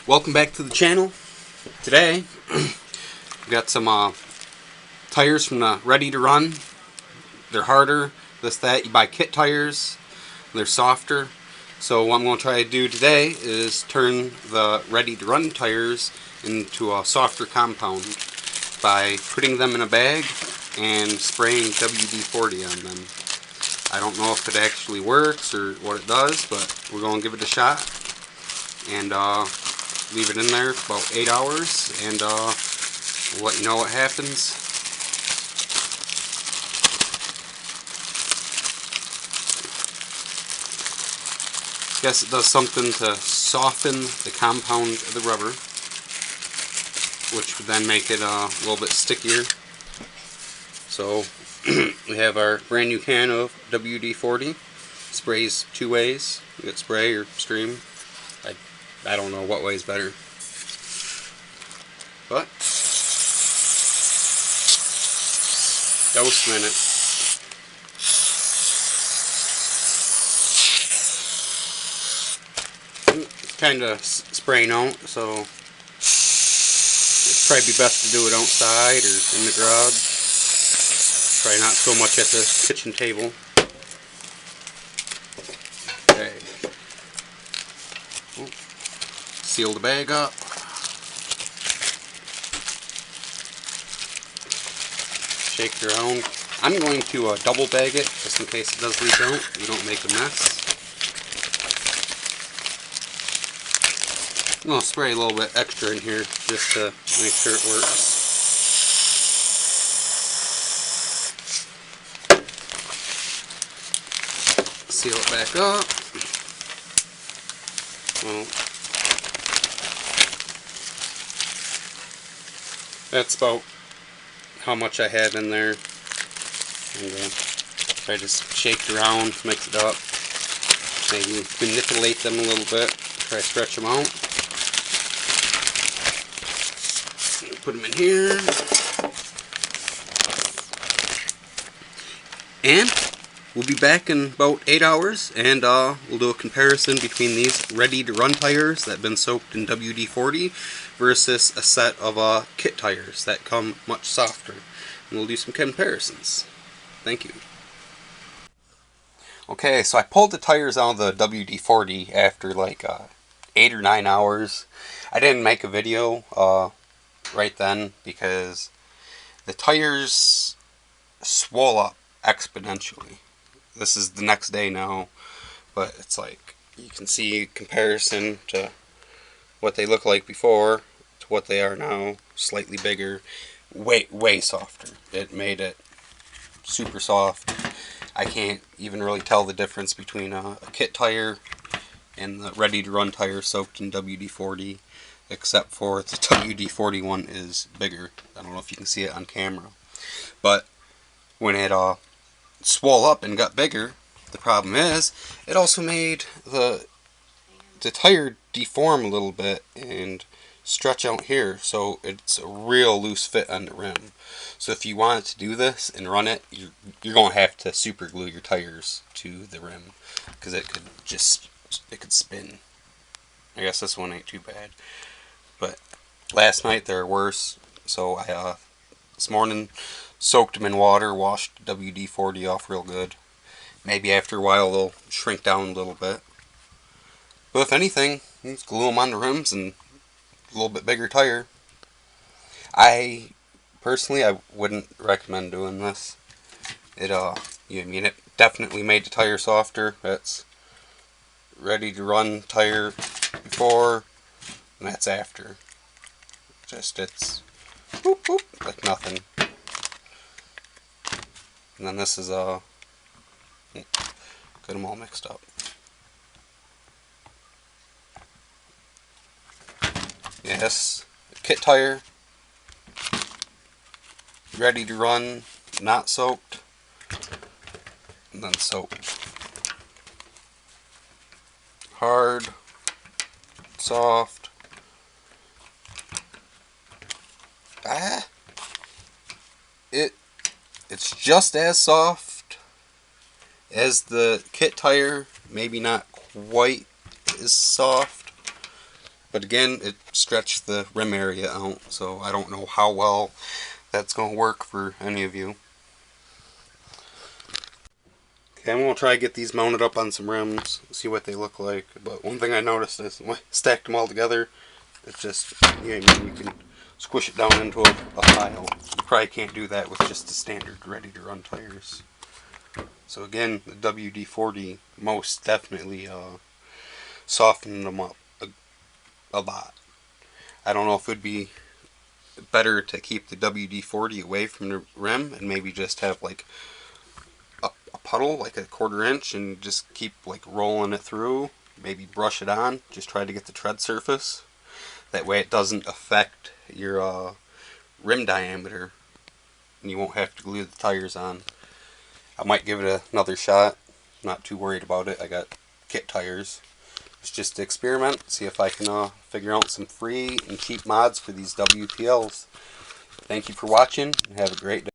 Welcome back to the channel. Today we got some tires from the Ready to Run. They're harder, that you buy kit tires, they're softer. So what I'm going to try to do today is turn the Ready to Run tires into a softer compound by putting them in a bag and spraying WD-40 on them. I don't know if it actually works or what it does, but we're going to give it a shot and leave it in there for about 8 hours, and we'll let you know what happens. I guess it does something to soften the compound of the rubber, which would then make it a little bit stickier. So we have our brand new can of WD-40. Sprays two ways. You get spray or stream. I don't know what way is better. But dose minute. It's kind of spraying out, so it'd probably be best to do it outside or in the garage. Try not so much at the kitchen table. Okay. Seal the bag up. Shake it around. I'm going to double bag it just in case it does leak out. You don't make a mess. I'm going to spray a little bit extra in here just to make sure it works. Seal it back up. Well, that's about how much I have in there. And if I just shake it around, mix it up, maybe manipulate them a little bit, try to stretch them out. Put them in here. And we'll be back in about 8 hours, and we'll do a comparison between these Ready to Run tires that have been soaked in WD-40 versus a set of kit tires that come much softer. And we'll do some comparisons. Thank you. Okay, so I pulled the tires out of the WD-40 after like 8 or 9 hours. I didn't make a video right then because the tires swell up exponentially. This is the next day now, but it's like you can see a comparison to what they look like before to what they are now. Slightly bigger, way softer. It made it super soft. I can't even really tell the difference between a kit tire and the Ready to Run tire soaked in WD-40, except for the WD-40 one is bigger. I don't know if you can see it on camera, but when it swole up and got bigger, the problem is it also made the tire deform a little bit and stretch out here, so it's a real loose fit on the rim. So if you wanted to do this and run it, you're going to have to super glue your tires to the rim because it could spin. I guess this one ain't too bad, but last night they were worse. So I this morning soaked them in water, washed WD-40 off real good. Maybe after a while they'll shrink down a little bit. But if anything, you just glue them on the rims and a little bit bigger tire. Personally, I wouldn't recommend doing this. It it definitely made the tire softer. That's Ready to Run tire before, and that's after. It's whoop whoop like nothing. And then this is got them all mixed up. Yes, kit tire, Ready to Run, not soaked, and then soaked. Hard, soft. It's just as soft as the kit tire, maybe not quite as soft, But again, it stretched the rim area out, so I don't know how well that's going to work for any of you. Okay, I'm going to try to get these mounted up on some rims, see what they look like. But one thing I noticed is when I stacked them all together, it's just, you can squish it down into a pile. You probably can't do that with just the standard ready-to-run tires. So again, the WD-40 most definitely softened them up a lot. I don't know if it would be better to keep the WD-40 away from the rim and maybe just have like a puddle, like a 1/4 inch, and just keep like rolling it through. Maybe brush it on, just try to get the tread surface. That way it doesn't affect your rim diameter and you won't have to glue the tires on. I might give it another shot. Not too worried about it. I got kit tires. It's just to experiment, see if I can figure out some free and cheap mods for these WPLs. Thank you for watching and have a great day.